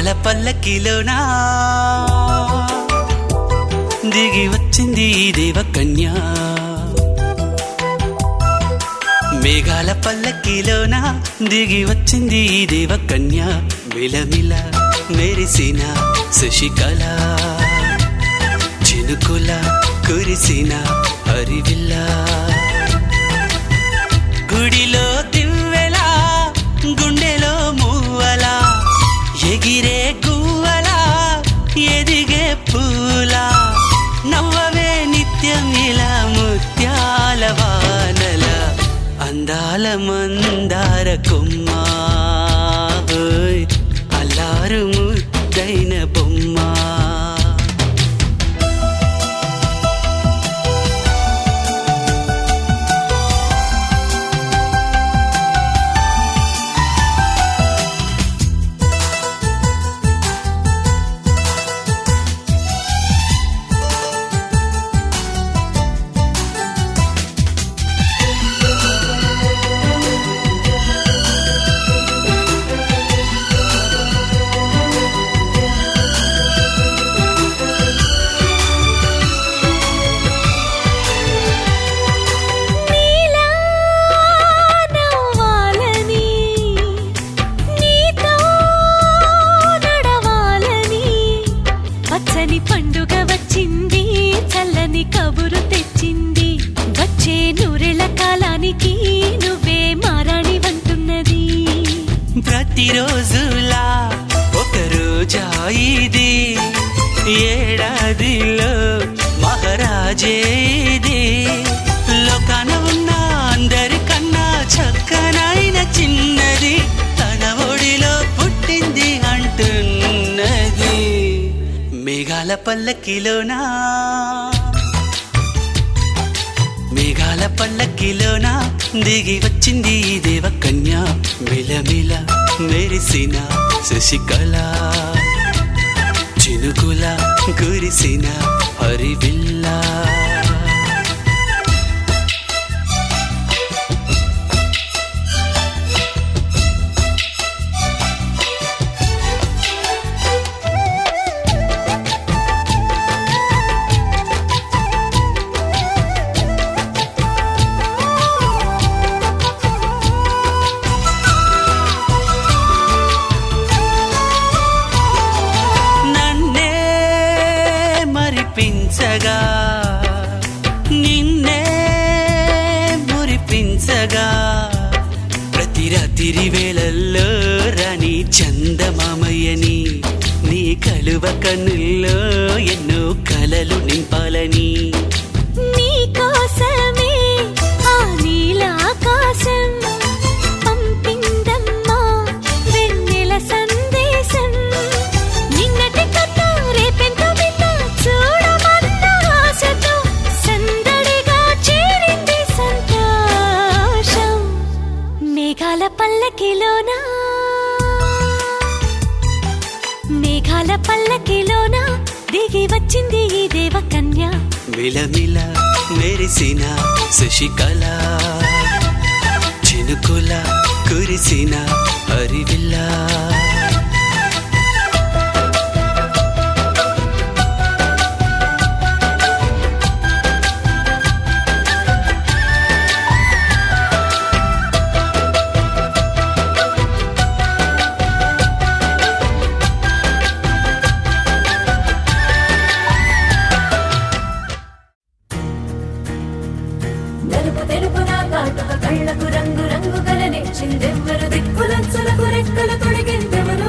మేఘాల పల్లకిలోనా దిగి వచ్చింది దేవకన్య. మేఘాల పల్లకిలోనా దిగి వచ్చింది దేవకన్య. మిలమిల మెరిసిన శశికళ చినుకుల కురిసిన హరివిల్ల. గుడిలో దివ్వెలా గుండెలో మూవలా ఎగిరే గువ్వలా ఎదిగే పూలా నవ్వవే నిత్యం ఇలా ముత్యాల వానల అందాల మందార కొమ్మ అల్లారు ముద్దైన బొమ్మ. పండుగ వచ్చింది చల్లని కబురు తెచ్చింది. వచ్చే నూరెళ్ళ కాలానికి నువ్వే మారాణి వంటున్నది. ప్రతిరోజులా ఒక రోజా ఇది ఏడాదిలో మహారాజే ఇది. లోకాన ఉన్న అందరికన్నా చక్కనైన చిన్నది తన ఒడిలో పుట్టింది అంటున్నది. మేఘాల పల్లకిలోనా మేఘాల పల్లకిలోనా దిగి వచ్చింది దేవకన్య. మిలమిల మెరిసిన శశికళ చినుకుల కురిసిన హరివిల్ల. పించగా నిన్నే మురిపించగా ప్రతి రాత్రి వేళల్లో రాణి చందమామయ్యని నీ కలువ కన్నుల్లో ఎన్నో కలలు నింపాలని. నీ కోసమే ఆ నీలాకాశం పంపిందమ్మా వెన్నెల సందేశం. నిన్నటి కథ రేపెంతో మేఘాల పల్లకిలోనా మేఘాల పల్లకిలోనా దిగి వచ్చింది ఈ దేవకన్య. మిలమిల మెరిసిన శశికళ చినుకుల కురిసిన హరివిల్ల. కళ్ళకు రంగు రంగు గలనిచ్చిందెవ్వరు దిక్కులచ్చులకు రెక్కలు తొడిగిందెవరు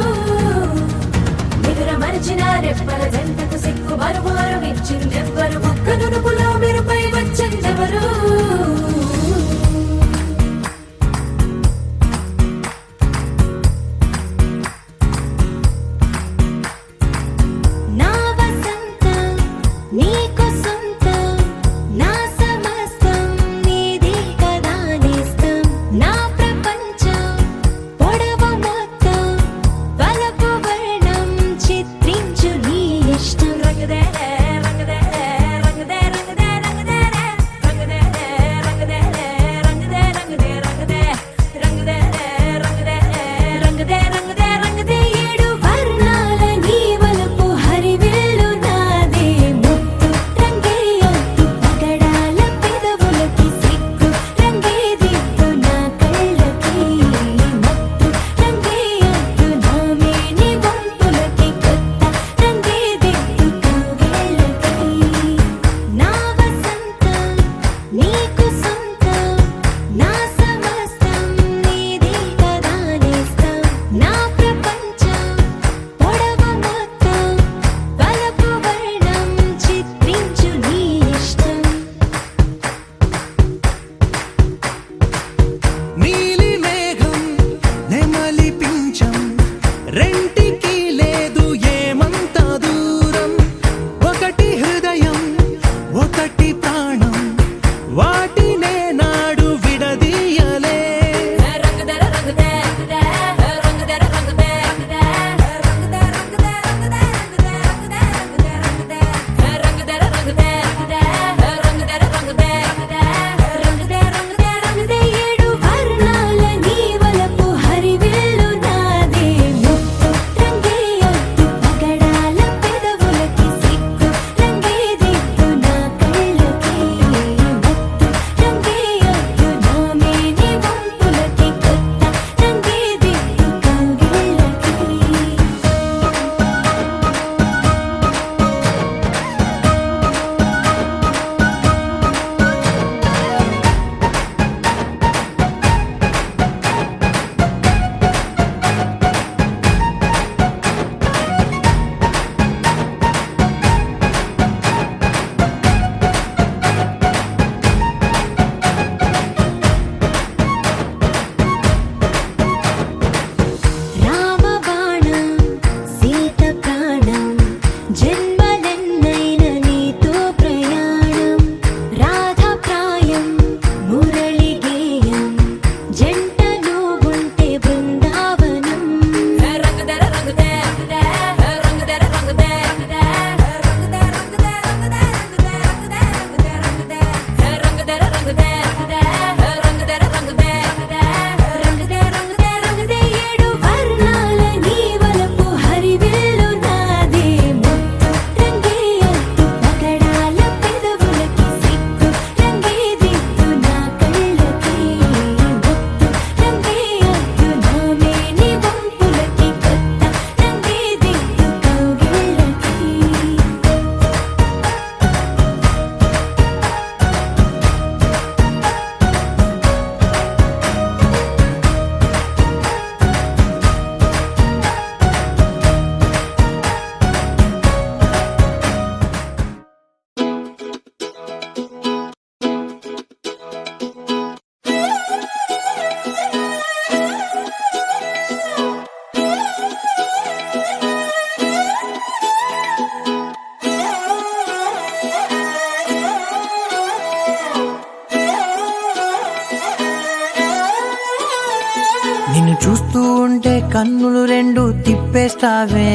చూస్తూ ఉంటే కన్నులు రెండు తిప్పేస్తావే,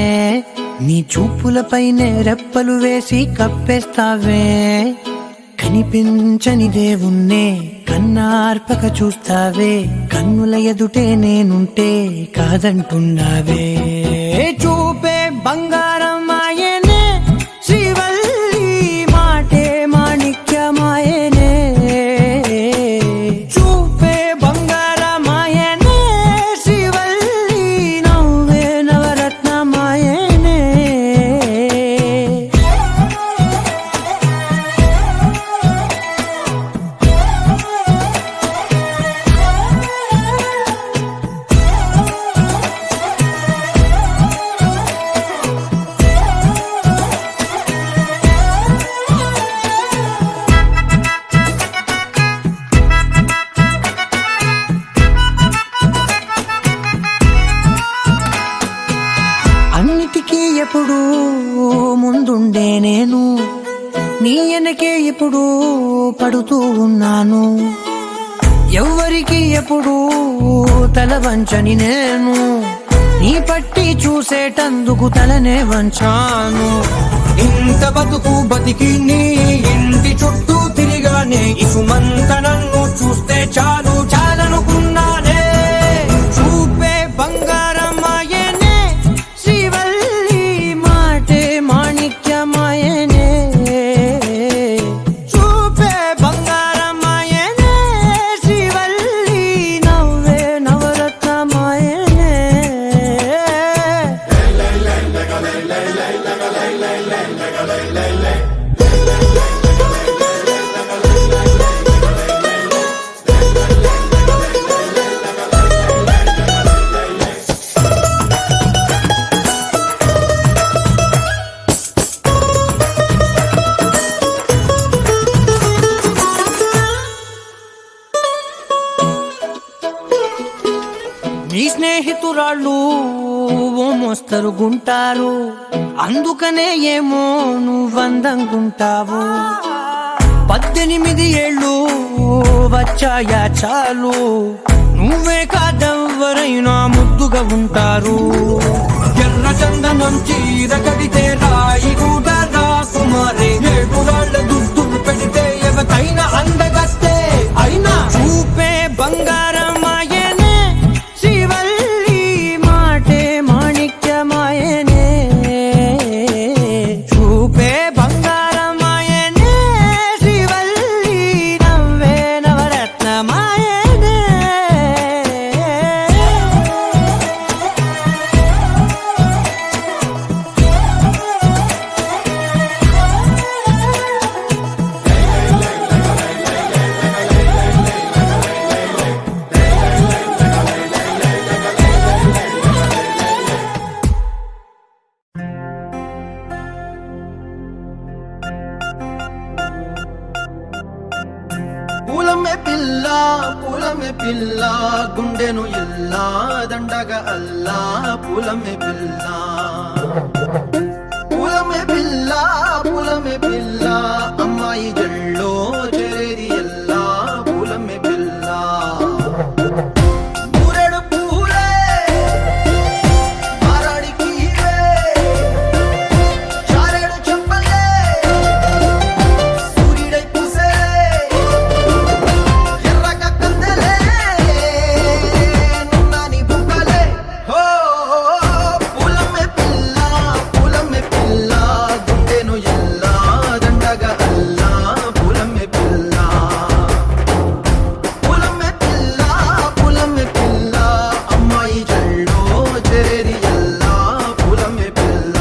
నీ చూపులపైనే రెప్పలు వేసి కప్పేస్తావే. కనిపించని దేవుణ్ణే కన్నార్పక చూస్తావే, కన్నుల ఎదుటే నేనుంటే కాదంటున్నావే. చూపే బంగారం ఆయనే శ్రీవల్లి, మాటే మాణిక్యమాయనే. చూపే బంగారమాయనే శ్రీవల్లి, నవ్వే నవరత్నమాయనే. అన్నిటికీ ఎప్పుడు ముందుండే నేను, నీ వెనకే ఎప్పుడు పడుతూ ఉన్నాను. ఎవ్వరికి ఎప్పుడు తల వంచని నేను, నీ పట్టి చూసేటందుకు తలనే వంచాను. ఇంత బతుకు బతికి నీ ఇంటి చుట్టూ తిరిగానే, ఇసుమంత నన్ను చూస్తే చాలు చాలనుకున్నానే. చూపే బంగారమాయనే శ్రీవల్లి, మాటే మాణిక్యమాయనే. చూపే బంగారమాయనే శ్రీవల్లి, నవ్వే నవరత్నమాయనే. నీ స్నేహితురాళ్ళు ఓ మోస్తరు గుంటారు, అందుకనే ఏమో నువ్వందంగుంటావు. 18 ఏళ్ళు వచ్చాయా చాలు, నువ్వే కాదెవ్వరైనా ముద్దుగా ఉంటారు. ఎర్ర చందనం చీర కడితే రాయి కూడా రాకుమారే, 7 రాళ్ళ దుద్దులు పెడితే ఎవతైనా అందగస్తే. అయినా చూపే బంగారమాయనే శ్రీవల్లి, మాటే మాణిక్యమాయనే. చూపే బంగారమాయనే శ్రీవల్లి, నవ్వే నవరత్నమాయనే. పూలమే పిల్ల గుండెను ఇల్లా దండగ అల్లా. పూలమే పిల్ల పూలమే పిల్ల, అమ్మాయి జల్లో చేరేది ఎల్లా. పూలమే పిల్ల పూరెడు పూలే మారాడికి చారెడు చెప్పలే, సూర్యుడై పూసే ఎర్రగ కందలే, నున్నాని బుగ్గలే. హో పూలమే పిల్ల గుండెను ఎల్లా దండగ అల్లా. పూలమే పిల్ల అమ్మాయి జల్లో చేరేది ఎల్లా. పూలమే పిల్ల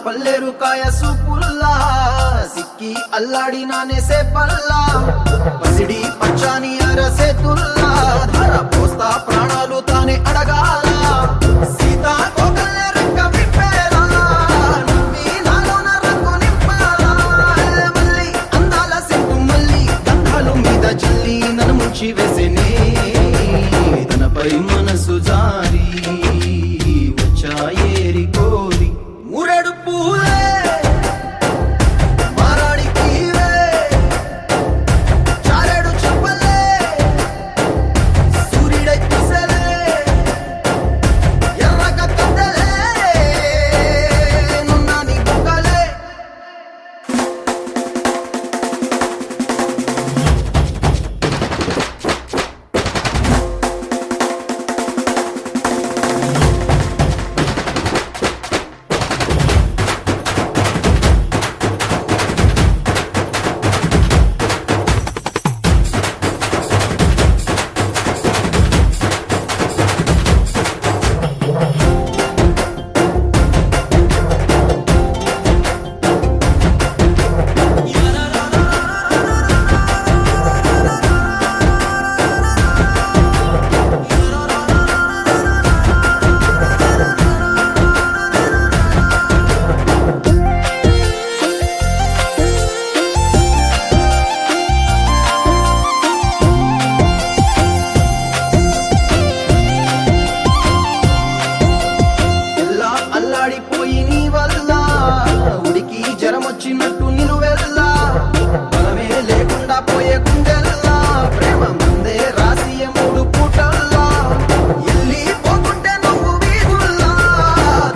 పల్లెరు కాయ సూపుల్లా, బస్కి అల్లాడినానేసే పల్లా పసిడి పచ్చాని అరసే తుల్లా ధర పోస్తా ప్రాణాలు తానే అడగాల సీతా కోకల్లే రెక్క విప్పేలా నవ్వి నాలోన రంగు నింపాలా మళ్ళీ అందాల సెంటు మళ్ళీ గంధాలు మీద జల్లి నన్ను ముంచి వేసేనే తనపై మనసు జారి వచ్చాయేరి కోరి మురడు పూలే అల్లాడిపోయి నీ వల్ల ఉడికి జ్వరమొచ్చినట్టు నిలువెల్లా బలమే లేకుండా పోయే గుండెల్లా ప్రేమ ముందే రాసియ మూడు పూటల్లా ఎల్లి పోకుంటే నువ్వు వీధుల్లా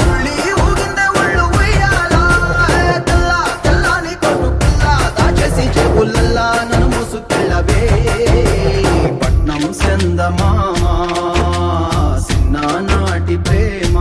తుళ్ళి ఊగిందే ఒళ్ళు ఉయ్యాలా తెల్లా తెల్లాని కొట్టు పిల్ల దాచేసి చెవులల్లా నన్ను మూసుకెళ్ళవే పట్నం చందమామా చిన్ననాటి ప్రేమ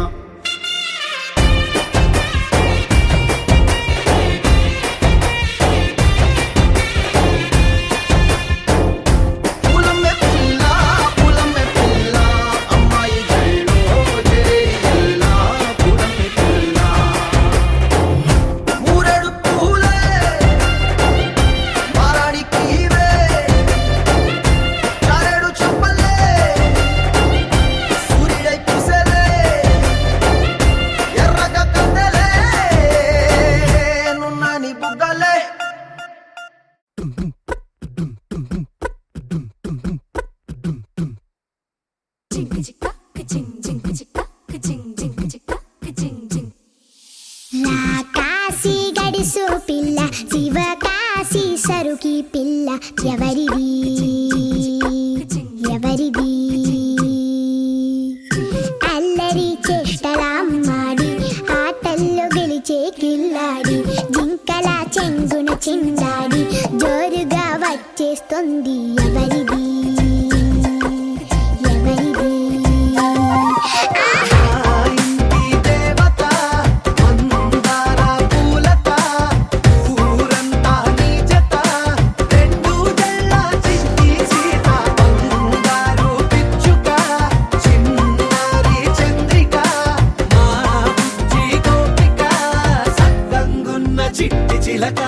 కాశీ గడిసు పిల్ల శివకాశీ సరుకి పిల్ల ఎవరిది ఎవరిది అల్లరి చేష్టలామ్మాడి ఆటల్లో గెలిచే కిల్లాడి జింకల చెంగున చిందాడి జోరుగా వచ్చేస్తుంది ఎవరిది ఎవరిది చిట్టి చిలక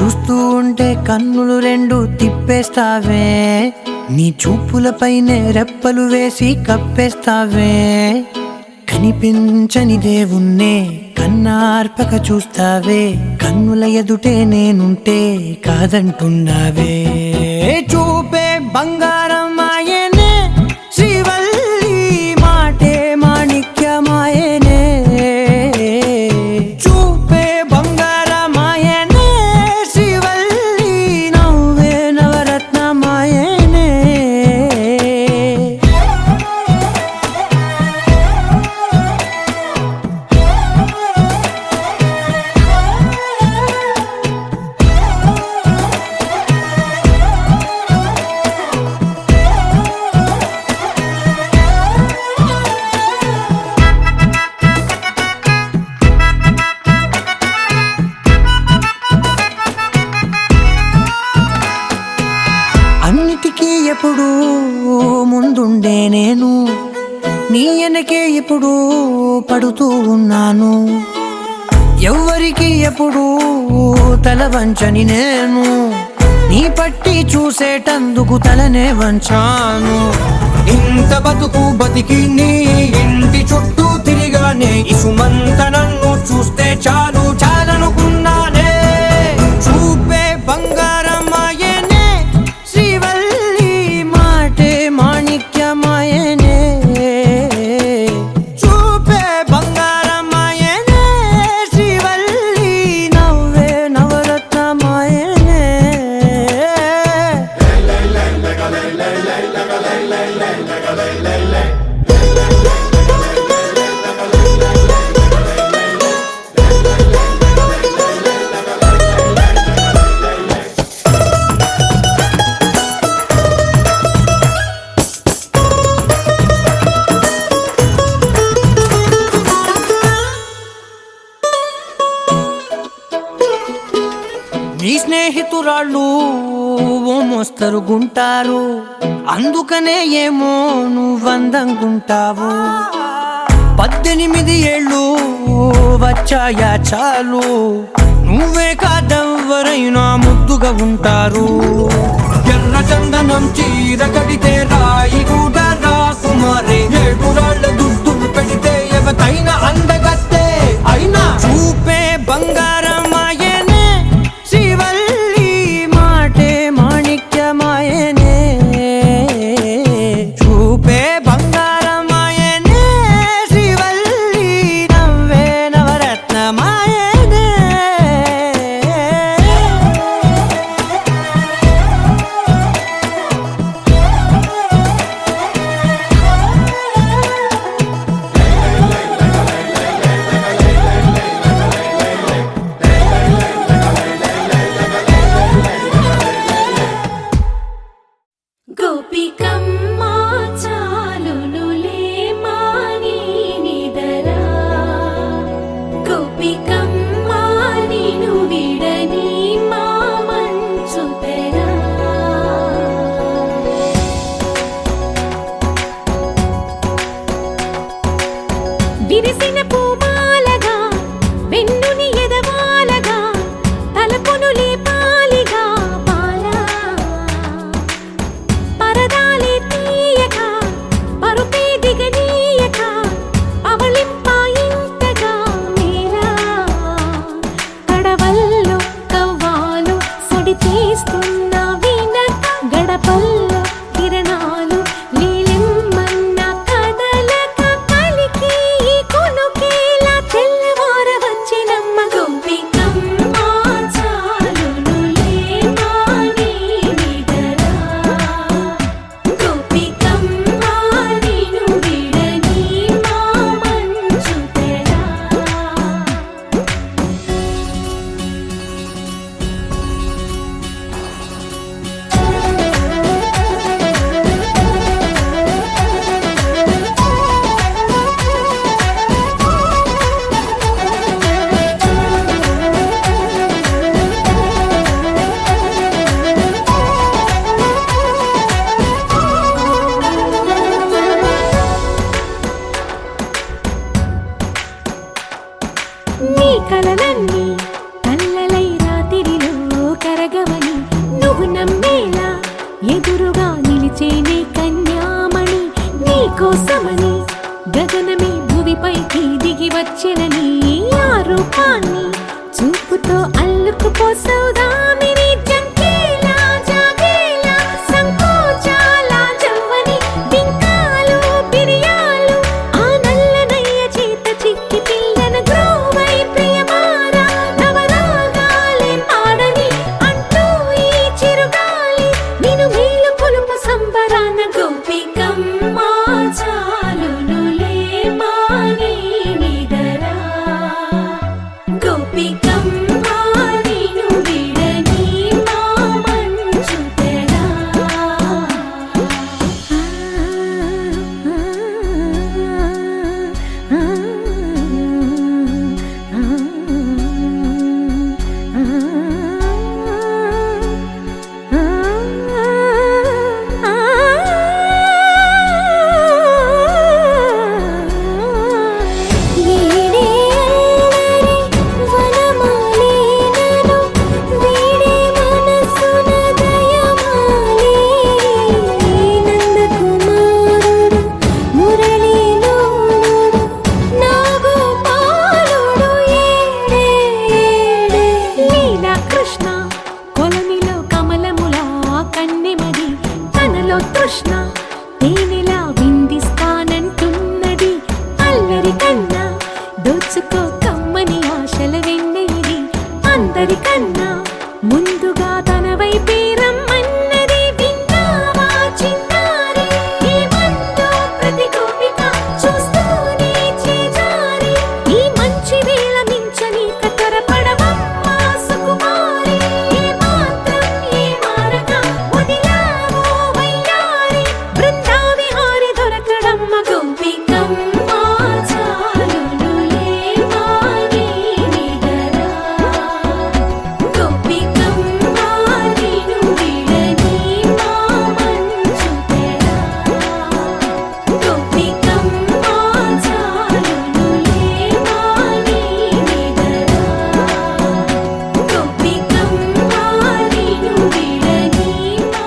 చూస్తూ ఉంటే కన్నులు రెండు తిప్పేస్తావే, నీ చూపులపైనే రెప్పలు వేసి కప్పేస్తావే. కనిపించని దేవుణ్ణే కన్నార్పక చూస్తావే, కన్నుల ఎదుటే నేనుంటే కాదంటున్నావే. చూపే బంగారం ఆయనే శ్రీవల్లి, మాటే మాణిక్యమాయనే. చూపే బంగారమాయనే శ్రీవల్లి, నవ్వే నవరత్నమాయనే. అన్నిటికీ ఎప్పుడు ముందుండే నేను, నీ వెనకే ఎప్పుడు పడుతూ ఉన్నాను. ఎవ్వరికి ఎప్పుడు తల వంచని నేను, నీ పట్టి చూసేటందుకు తలనే వంచాను. ఇంత బతుకు బతికి నీ ఇంటి చుట్టూ తిరిగానే, ఇసుమంత నన్ను చూస్తే చాలు చాలనుకున్నానే. చూపే బంగారమాయనే శ్రీవల్లి, మాటే మాణిక్యమాయనే. చూపే బంగారమాయనే శ్రీవల్లి, నవ్వే నవరత్నమాయనే. నీ స్నేహితురాళ్ళు ఓ మోస్తరుగుంటారు, అందుకనే ఏమో నువ్వందంగుంటావు. 18 ఏళ్ళు వచ్చాయా చాలు, నువ్వే కాదెవ్వరైనా ముద్దుగా ఉంటారు. ఎర్ర చందనం చీర కడితే రాయి కూడా రాకుమారే, 7 రాళ్ళ దుద్దులు పెడితే ఎవతైనా అందగత్తే అయినా. చూపే బంగారమాయనే శ్రీవల్లి, మాటే మాణిక్యమాయనే. చూపే బంగారమాయనే శ్రీవల్లి, నవ్వే నవరత్నమాయనే. గోపికమ్మ చాలునులే మాని నిదరా, గోపికమ్మ నిను విడని మా మంచుతెరా. విరిసిన పూమాలగా వెన్నుని ఎదవాలగా, తలపును లేపాలిగా బాలా. పరదాలే తీయక పరుపే దిగనీయక, అవళింపాయింతగా మేరా. కడవల్లో కవ్వాలు సడి చేస్తున్న వినక, గడపల్లో కిరణాలు నీలిమ్మన్న కదలక, కలికి ఈ కొనుకేలా తెల్లవార వచ్చినమ్మ. గోపికమ్మ చాలునులే మాని నిదరా, గోపికమ్మ నిను విడని మా మంచుతెరా. నీ కలలన్నీ కల్లలై రాత్రిలో నమ్మేలా ఎదురుగా నిలిచేనే కన్యామణి నీకోసమని గగనమే భువిపైకి దిగి వచ్చెనని ఆ రూపాన్ని చూపుతో అల్లుకుపోసౌదామిని జంకేలా జాగేలా సంకోచాల జవ్వని బింకాలు బిరియాలు ఆ నల్లనయ్య చేత చిక్కి పిల్లన గ్రోవై ప్రియమారా నవరాగాలే పాడని అంటూ ఈ చిరుగాలి నిన్ను మేలు పులుపు సంబరాన గోపికమ్మ చాలునులే మాని నిదరా గోపికమ్మ నిన్ను విడని మా మంచు తెరా కృష్ణ కొలనిలో కమలములా కన్నెమది తనలో తృష్ణ తేనెలా విందిస్తానంటున్నది అల్లరి కన్నా దోచుకో కమ్మని ఆశల వెన్నెయిది అందరికన్నా ముందుగా తన వైపే రమ్మన్నది విన్నావా చిన్నారి ఏమందో ప్రతి గోపిక చూస్తూనే చేజారి ఈ మంచి వేళ మించని కతరపడవమ్మ సుకుమారి ఏ మాత్రం ఏ మారక వదిలావో వయ్యారి బృందావిహారి దొరకడమ్మ గోపికమ్మ చాలునులే మాని నిదరా గోపికమ్మ నిన్ను విడని మా మంచు తెరా గోపికమ్మ చాలునులే మాని నిదరా గోపికమ్మ నిన్ను విడని మా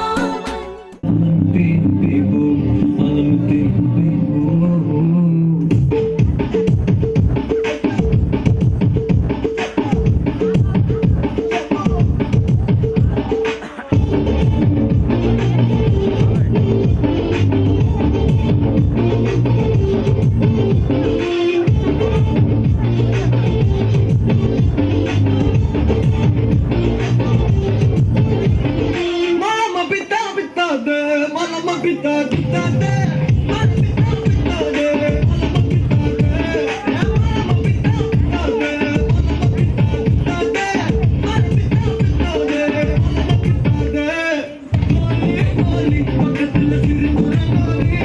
Mama pita pita de, mama pita pita de, mama pita pita de, mama pita de, mama pita pita de, mama pita pita de, mama pita pita de, mama pita de. Goli pakatla sirpura goli,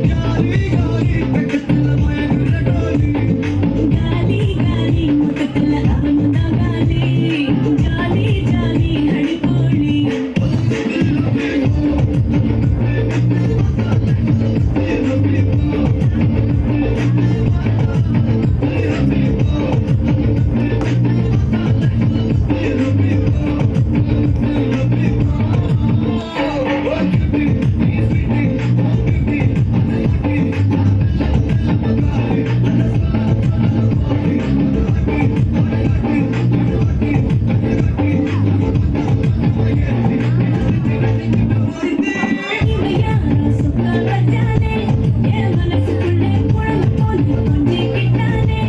yari yari pakatla maya goli. Gali gali pakatla amda gali, jali jali hadipoli. ఏ మనసుకునే పొడలు పోని కొంజి కిట్టానే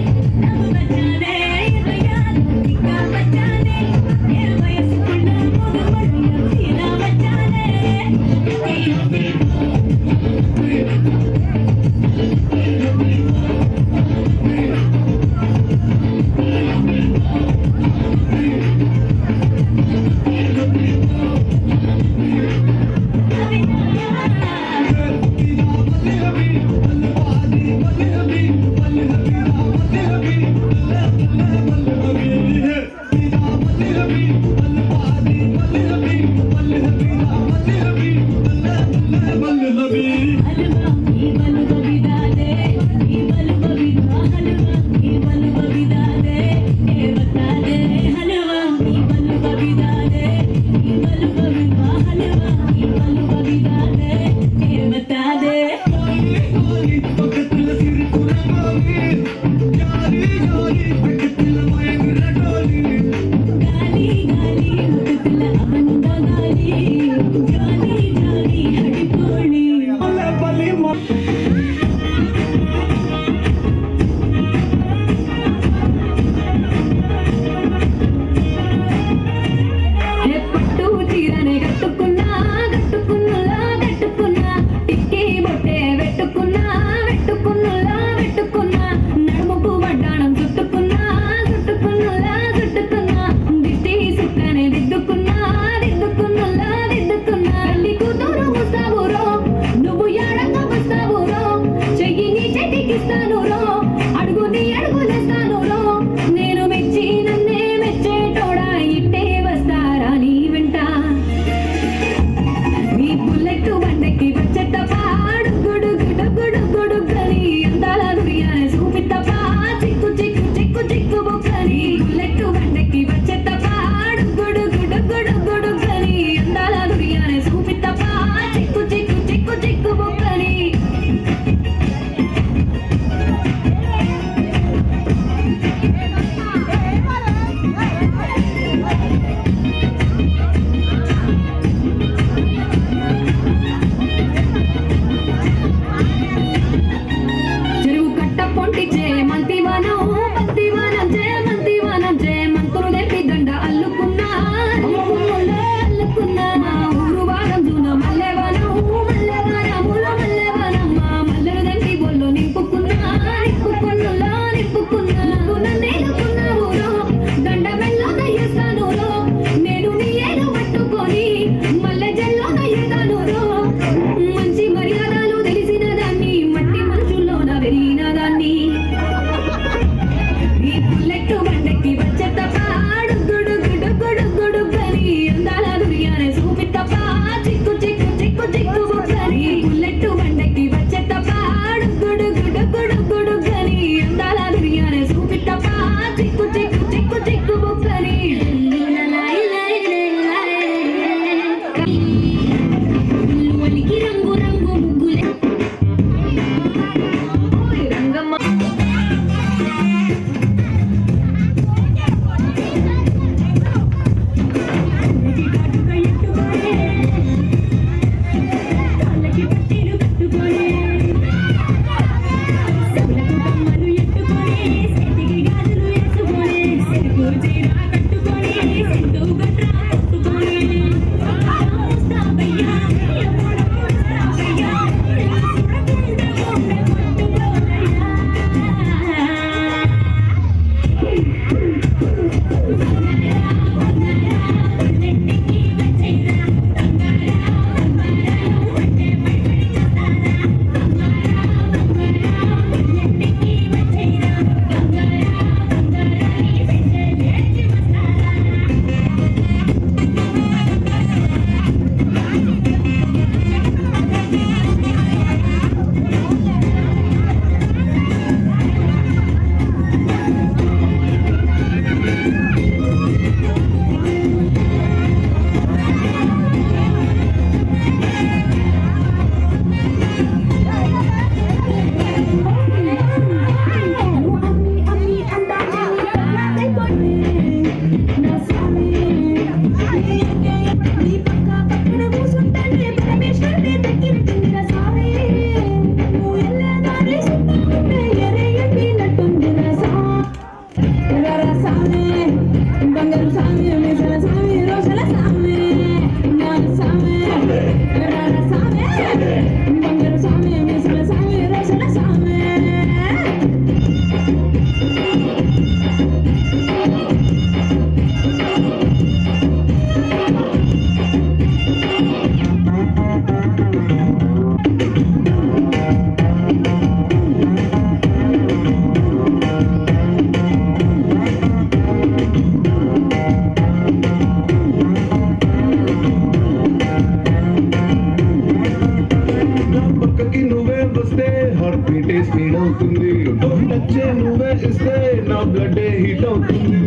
ఇస్తే నా blood heat అవుతుంది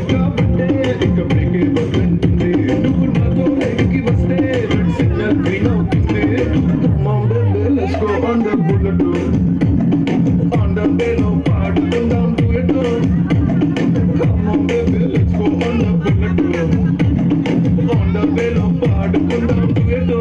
కాబట్టే ఇక బ్రేకే వద్దంటుంది నువ్వు నాతో ఎడికి వస్తే రెడ్ సిగ్నల్ గ్రీన్ అవుతుంది let's go on the bullet on the వేలో పాడుకుందాం duet come on baby let's go on the bullet on the వేలో పాడుకుందాం డ్యూయట్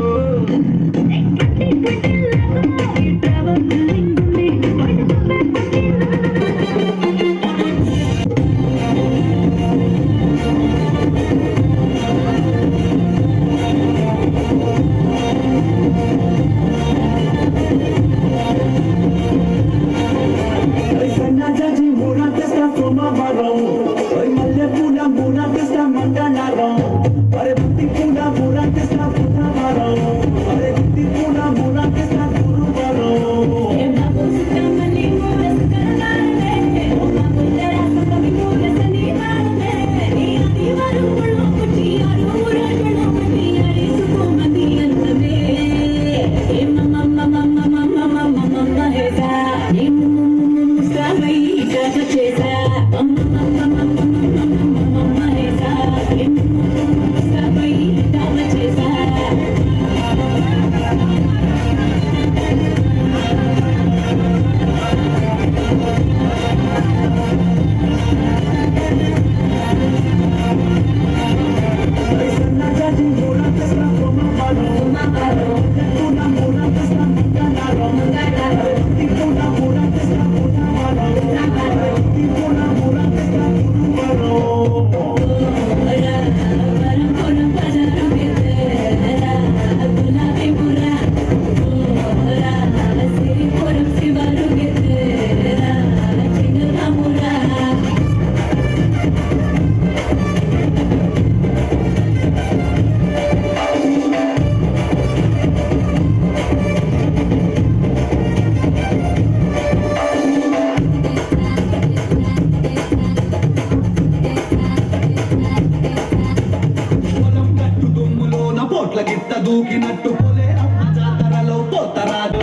పోట్ల గిట్ట దూకినట్టు పోలే అమ్మ జాతరలో పోతరాదు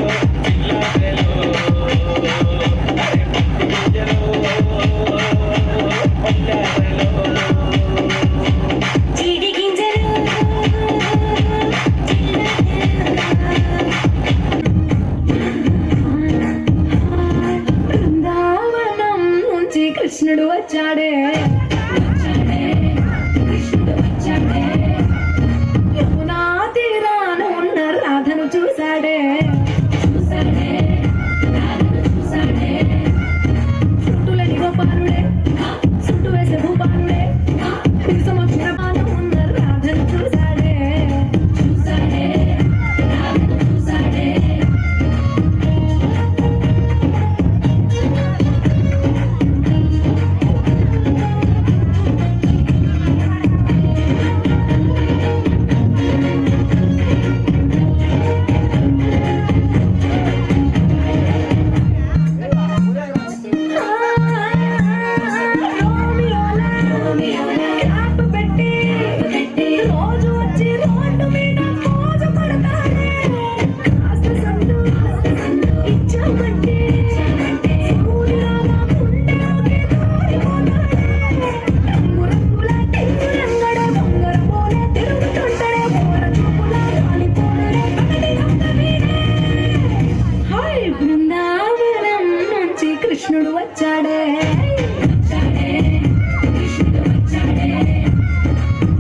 బృందావనం నుంచి కృష్ణుడు వచ్చాడే యమునా తీరాన ఉన్న రాధను చూశాడే చుట్టూలని గోపాలుడే చుట్టూ వేసే భూపాలుడే సమక్షణ ఉన్న రాధను చూశాడే బృందావనం నుంచి కృష్ణుడు వచ్చాడే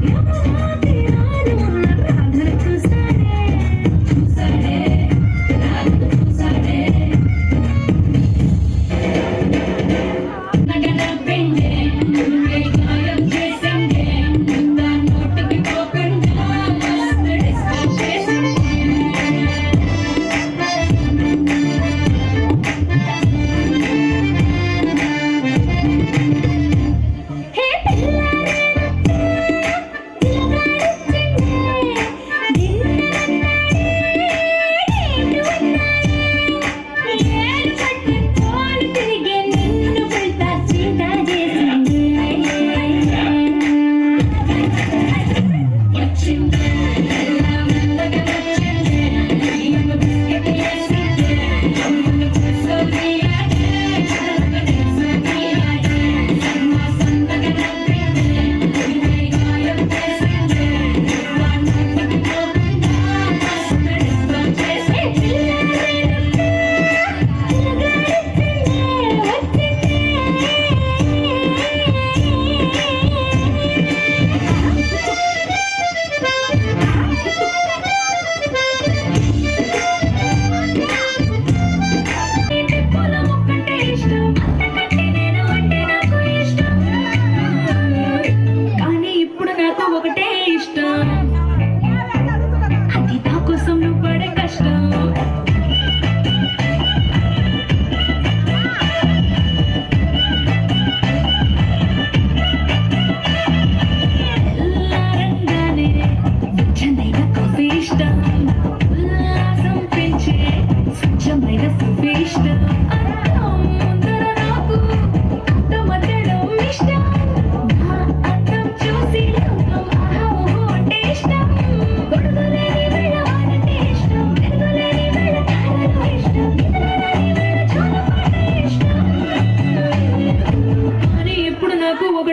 యమునా తీరాన ఉన్న రాధను చూశాడే తిరిగే నిన్ను పిల్తా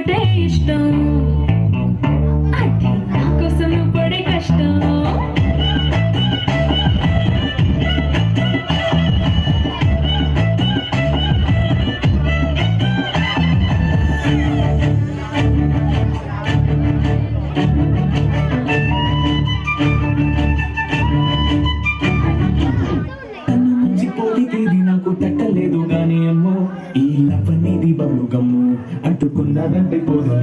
ఒక్కటే ఇష్టం అది నా కోసం నువ్వు పడే కష్టం పోటీది నాకు తట్టలేదు గాని అమ్మో ఈ లవ్వనేది బబ్లు గమ్ము అంటుకున్నదంటే పోదు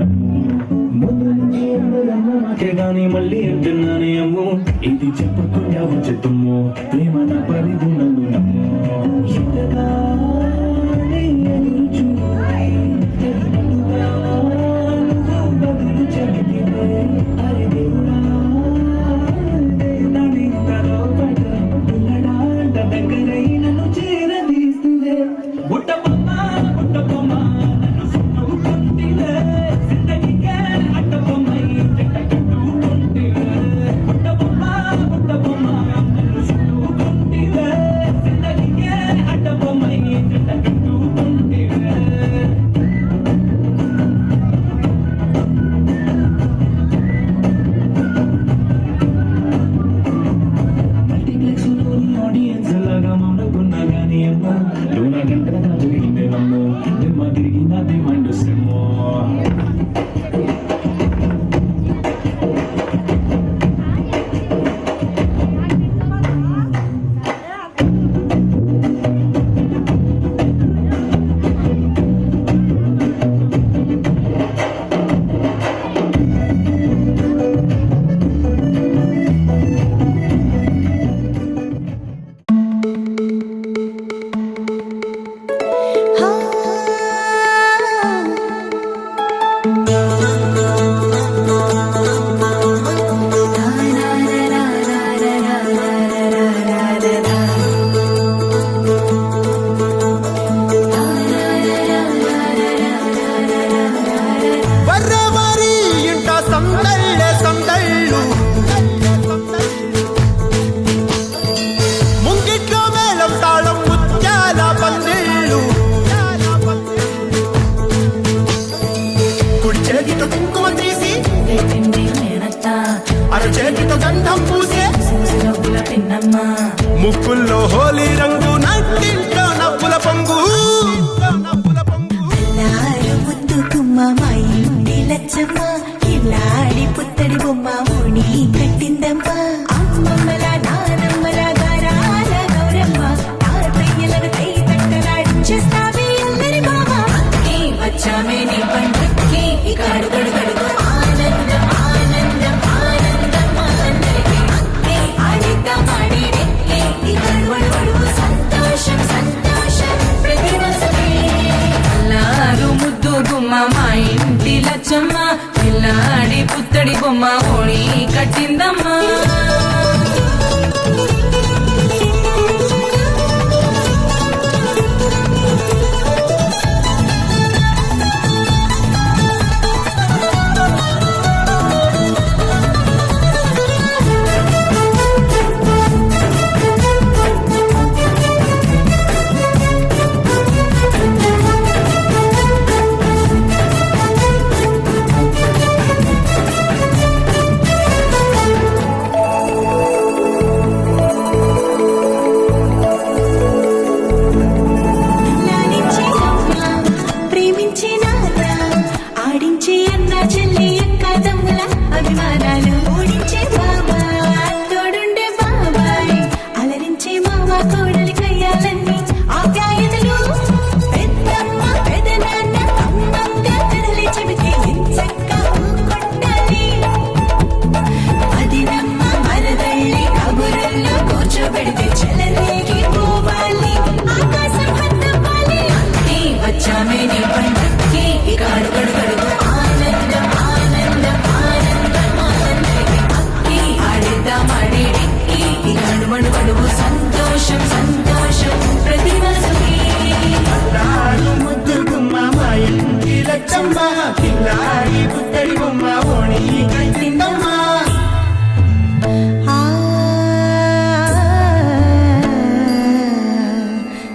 ముందు నుంచి అందరమ్మో నాకే గాని మళ్ళీ అంటున్నానే అమ్మో ఇది చెప్పకుండా వచ్చేతుమ్మో ప్రేమ నా పరిధి నన్ను నమ్ము ఎంతగానే ఎదురు చూసి ఎదురుగా నువ్వు బదులు చెబితివే. అరే దేవుడా దగ్గరై నన్ను చేరదీస్తువే బుట్టబొమ్మ బుట్టబొమ్మ నన్ను చుట్టుకుంటివే జిందగీకే అడ్డబొమ్మై జంట కట్టుకుంటివే బుట్టబొమ్మ బుట్టబొమ్మ నన్ను చుట్టుకుంటివే జిందగీకే అడ్డబొమ్మై జంట కట్టుకుంటివే ఆడియన్స్ లాగా మమ్మకున్నా గానీ అమ్మో లోన గంటగా జరిగిందే నమ్మో నిమ్మ తిరిగి నాది మైండ్ సెమ్మో వర్రవారి ఇంట సందళ్ళు ముంగిట్లో మేళం తాళం ముత్యాల పందిళ్ళు కుడి చేతితో కుంకుమ తీసి అర చేతితో గంధం పూసే ముక్కుల్లో హోలీ రంగు నట్టింట్లో నవ్వుల పొంగు ముద్దు గుమ్మ మా ఇంటి లచ్చమ్మ కిలాడి పుత్తడి బొమ్మ ఓణి కట్టిందమ్మా అమ్మమ్మల నానమ్మల గారాల గౌరమ్మ తారపయ్యలను కై తట్టలాడించేస్తావి అందరి బామ వచ్చామే నీ పండుక్కి ఇక అడుగడు గడుగు ఆనందం ఆనందం ఆనందం అందరికీ ఆడిద్దాం ఆడిడే ఇక అడుగడు సంతోషం సంతోషం ప్రతి అల్లారు ముద్దు గుమ్మ మా ఇంటి లచ్చమ్మ పిల్లాడి పుత్తడి బొమ్మ ఓణి కట్టిందమ్మా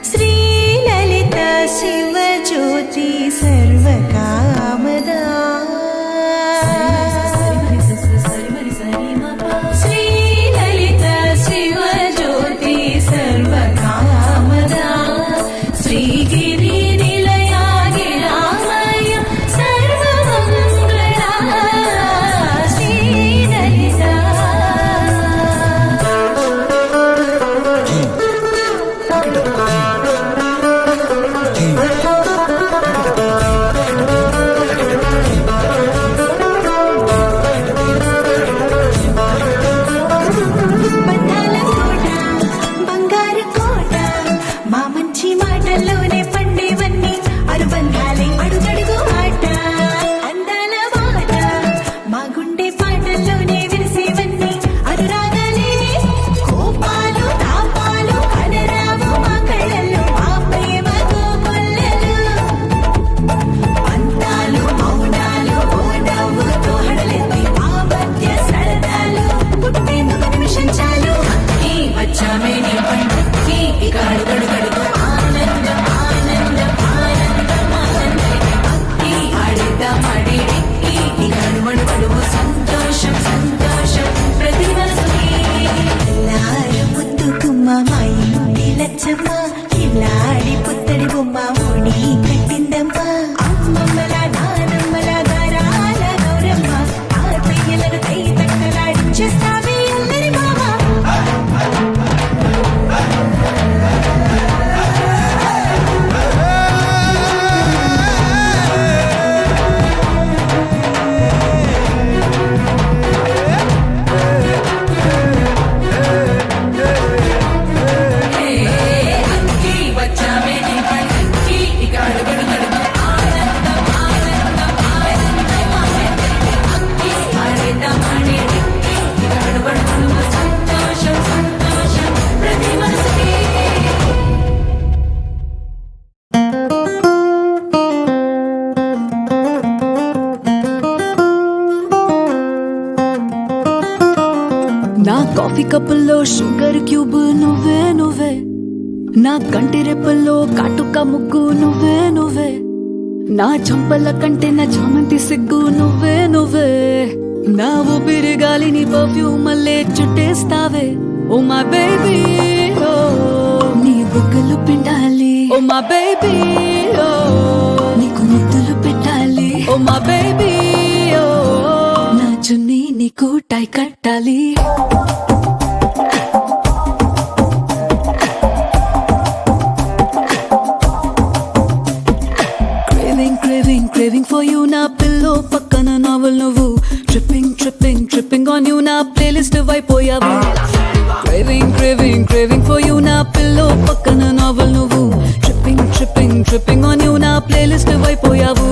శ్రీ లలిత శివ జ్యోతి సర్వకామదా కాఫీ కప్పుల్లో షుగర్ క్యూబ్ నువ్వే నువ్వే, నా కంటి రెప్పల్లో కాటుక ముగ్గు నువ్వే నువ్వే, నా చంపల కంటే నా చామంతి సిగ్గు నువ్వే నువ్వే, నా ఊపిరి గాలిని పర్ఫ్యూమ్ మల్లే చుట్టేస్తావే. ఓ మై బేబీ ఓ నీ బుగ్గలు పిండాలి, ఓ మై బేబీ ఓ నీకు ముద్దులు పెట్టాలి, ఓ మై బేబీ ఓ నా చున్నీ నీకు టై కట్టాలి. Craving for you na pillow pakkana novel nuvu, tripping on you na playlist vaipoyavu. Craving for you na pillow pakkana novel nuvu, tripping on you na playlist vaipoyavu.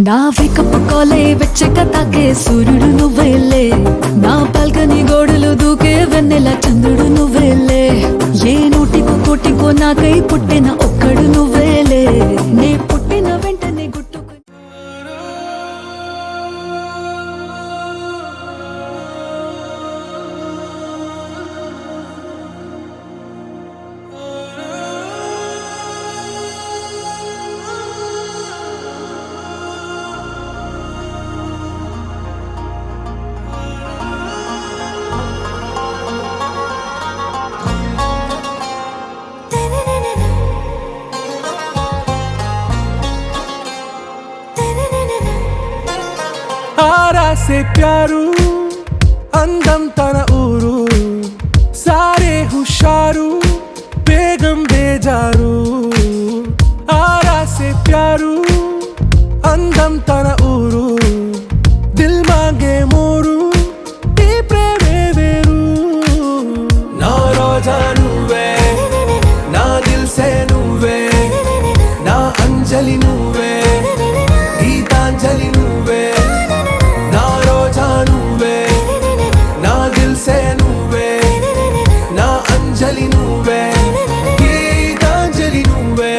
నా wake up కాలే వెచ్చక తాకే సూర్యుడు నువ్వేలే, నా balcony గోడలు దూకే వెన్నెల చంద్రుడు నువ్వేలే, ఏ నూటికో కోటికో నాకై పుట్టిన ఒక్కడు నువ్వేలే, నే పుట్టిన వెంటనే గుట్టుకు आरा से प्यारू अंदम तन ऊरू, सारे हुशारू बेगम बेजारू, आरा से प्यारू अंदम तन ऊरू, दिल मांगे मोरू ఈ ప్రేమే వేరు, నా రోజా నువ్వే, నా దిల్ సే నువ్వే, నా అంజలి నువ్వే, గీతాంజలి నువ్వే, నా రోజా నువ్వే, నా దిల్ సే నువ్వే, నా అంజలి నువ్వే, గీతాంజలి నువ్వే.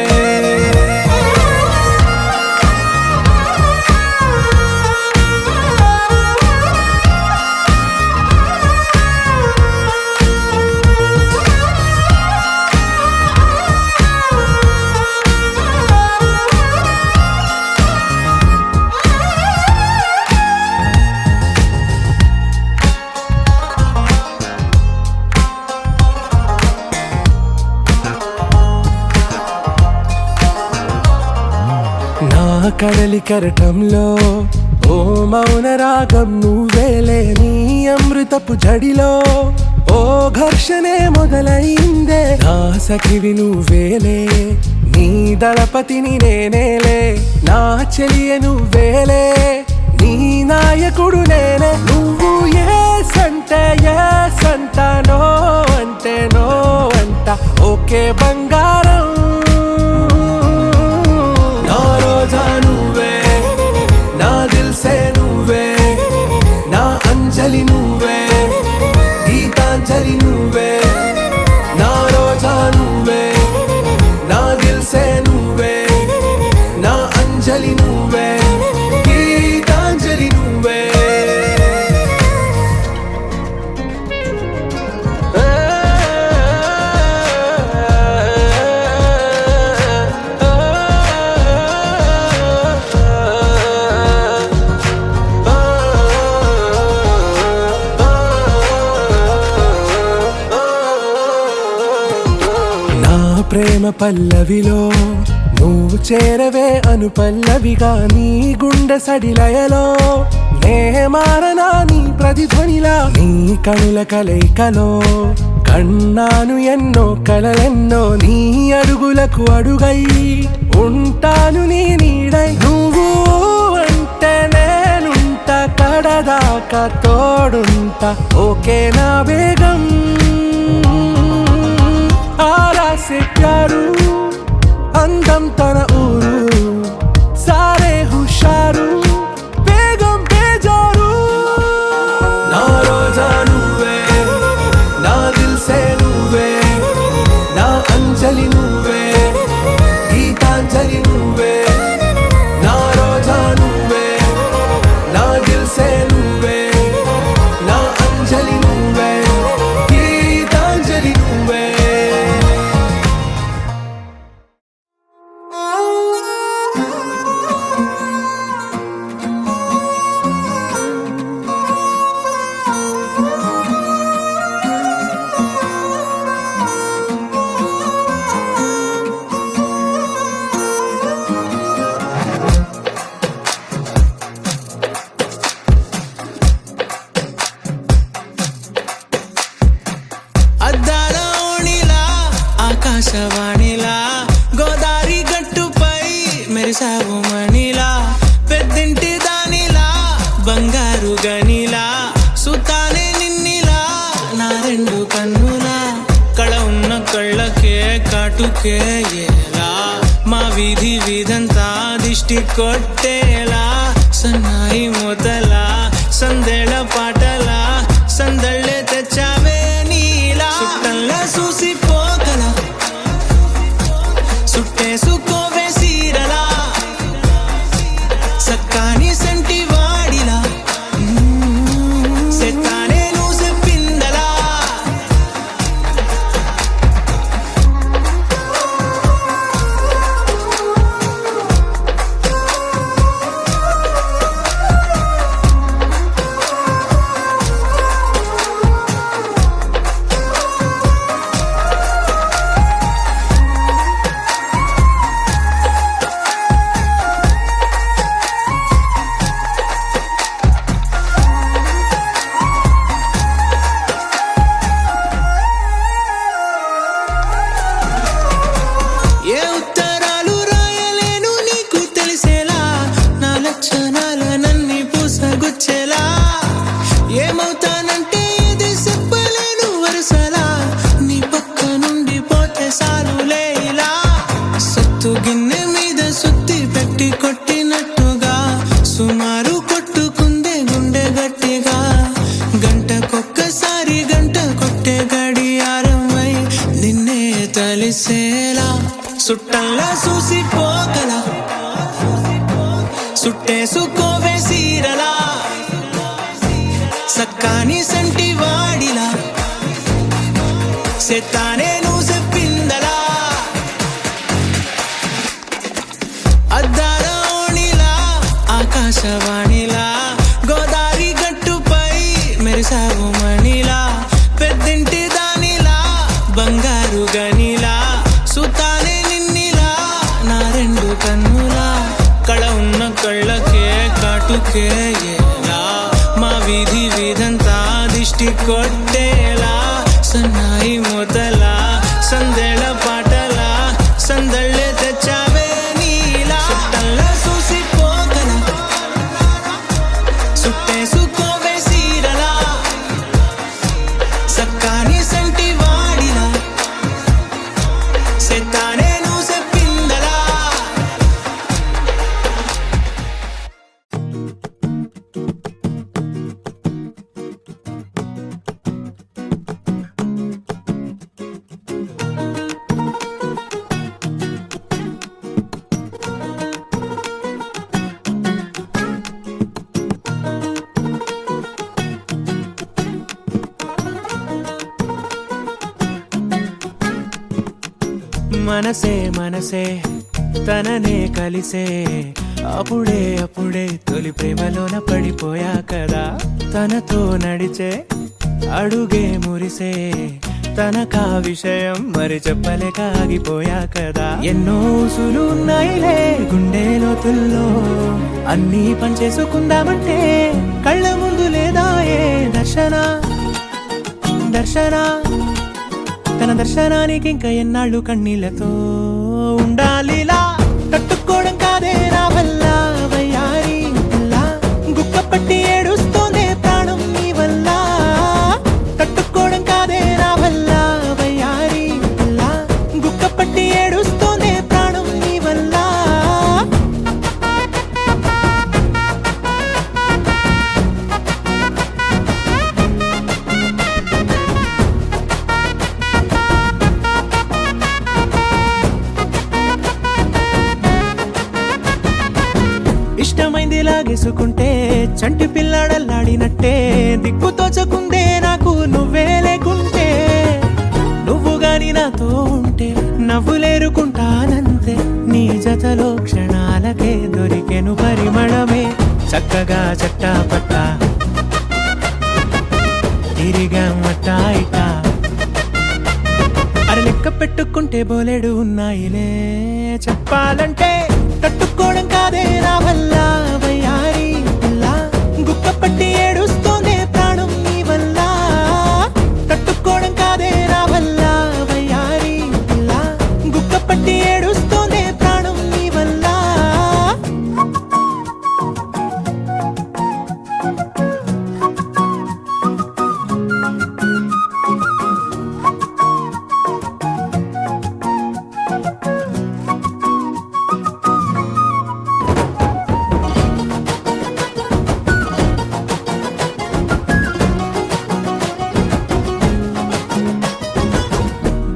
నా కడలి కరటంలో ఓ మౌన రాగం నువ్వేలే, నీ అమృతపు జడిలో ఓ ఘర్షణే మొదలైందే, నా సఖివి నువ్వేలే, నీ దళపతిని నేనేలే, నా చెలియ నువ్వేలే, నీ నాయకుడు నేనే, నువ్వు ఏ సంట నో అంటే నో అంట, ఓకే బంగారం, నా రోజా నువ్వే, నా దిల్ సే నువ్వే, నా అంజలి నువ్వే, గీతాంజలి నువ్వే, నా రోజా నువ్వే, నా దిల్ సే నువ్వే, నా అంజలి నువ్వే, గీతాంజలి నువ్వే. ప్రేమ పల్లవిలో నువ్వు చేరవే అను పల్లవిగా, నీ గుండె సడిలయలో నే మారనా నీ ప్రతిధ్వనిలా, నీ కనుల కలయికలో కన్నాను ఎన్నో కలలెన్నో, నీ అడుగులకు అడుగై ఉంటాను నీ నీడై, నువ్వు అంటే నేనుంట కడదాకా తోడుంట, ఓకే నా బేగం. आरा से प्यारू అందం తన ఊరు సారే హుషారు బేగం బేజారు నా రోజా నువ్వే నా దిల్ సే నువ్వే నా అంజలి నువ్వే గీతాంజలి నువ్వే నా రోజా నువ్వే నా దిల్ సే నువ్వే నా అంజలి నువ్వే గీతాంజలి నువ్వే అద్దాల ఓణిలా ఆకాశవాణిలా గోదారి గట్టుపై మెరిసావు మణిలా పెద్దింటి దానిలా బంగారు గనిలా సుతానే నిన్నిలా నా రెండు కన్నులా కళ ఉన్న కళ్ళకే కాటుకే ఏలా మా వీధి వీధంతా దిష్టి కొట్టేలా సన్నాయి మూతలా సందేళ పాటలా సందళ్ళే తెచ్చావే నీలా సుట్టంలా చూసిపోగల సుట్టేసుకోవే సీరలా సక్కాని సంటి వాడిలా సెత్తానే నువ్వు చెప్పిందలా ఏ ఉత్తరాలు రాయలేను నీకు తెలిసేలా నా లక్షణాలనన్నీ పూసగుచ్చేలా ఏమవుతానంటే ఇది చెప్పలేను వరుసలా నీ పక్క నుండి పోతే సారులే ఇలా సత్తు గిన్నె మీద సుత్తి పెట్టి కొట్టినట్టుగా సుమారు కొట్టుకుందే గుండె గట్టిగా గంటకొక్కసారి గంట కొట్టే గడియారమై నిన్నే తలిసేలా సుట్టంలా చూసిపోగల సుట్టేసుకోవే సీరలా సక్కాని సంటి వాడిలా సెత్తానే నువ్వు చెప్పిందలా అద్దాల ఓణిలా ఆకాశవాణిలా గోదారి గట్టుపై మెరిసావు మణిలా పెద్దింటి దానిలా బంగారు గనిలా సుతానే నిన్నిలా నా రెండు కన్నులా కళ ఉన్న కళ్ళకే కాటుకే ఏలా మా వీధి వీధంతా దిష్టి కొట్టేలా సన్నాయి మూతలా సందేళ పాటలా సందళ్ళే తెచ్చావే నీలా సుట్టంలా చూసిపోగల సుట్టేసుకోవే సీరలా సక్కాని సంటి వాడిలా సెత్తానే నువ్వు చెప్పిందలా మనసే మనసే తననే కలిసే అప్పుడే అప్పుడే తొలి ప్రేమలోన పడిపోయా కదా తనతో నడిచే అడుగే మురిసే తనకా విషయం మరి చెప్పలేక ఆగిపోయా కదా ఎన్నో ఊసులు ఉన్నాయిలే గుండె లోతుల్లో అన్నీ పంచేసుకుందామంటే కళ్ళ ముందు లేదా ఏ దర్శన దర్శన తన దర్శనానికి ఇంకా ఎన్నాళ్ళు కన్నీళ్లతో ఉండాలిలా తట్టుకోవడం కాదే నా వల్ల వయ్యారి గుక్క పట్టి ఏడుస్తోందే ప్రాణం నీ వల్ల తట్టుకోవడం కాదే నా వల్ల వయ్యారి గుక్క పట్టి ఏడుస్తోందే ప్రాణం లాగేసుకుంటే చంటి పిల్లాడల్లాడినట్టే దిక్కు తోచకుందే నాకు నువ్వే లేకుంటే నువ్వు గాని నాతో ఉంటే నవ్వులేరుకుంటానంతే నీ జతలో క్షణాలకే దొరికెను పరిమళమే చక్కగా చట్టా పట్టా తిరిగా మట్టా ఇటా అరే లెక్క పెట్టుకుంటే బోలెడు ఉన్నాయిలే చెప్పాలంటే తట్టుకోవడం కాదే నా వల్ల వయ్యారి పిల్ల గుక్క పట్టి ఏడుస్తూనే ప్రాణం నీ వల్ల తట్టుకోవడం కాదే నా వల్ల వయ్యారి పిల్ల గుక్క పట్టి ఏడుస్తూనే ప్రాణం నీ వల్ల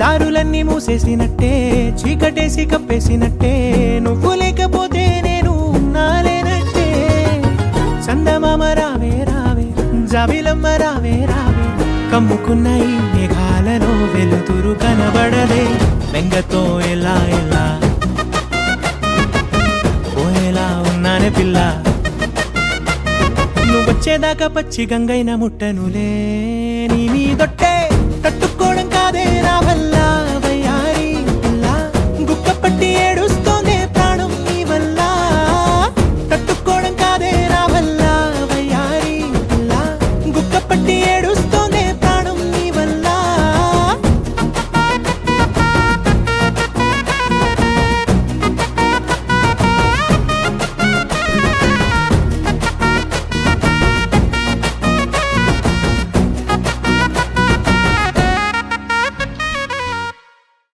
దారులన్నీ మూసేసినట్టే చీకటేసి కప్పేసినట్టే నువ్వు లేకపోతే నేను ఉన్నాలేనట్టే చందమామ రావే రావే జాబిలమ్మ రావే రావే కమ్ముకున్న ఈ మేఘాలలో వెలుతురు కనబడదే బెంగతో ఎలా ఎలా పోయేలా ఉన్నానే పిల్ల నువ్వొచ్చేదాకా పచ్చి గంగైన ముట్టనులే నీ మీదొట్టే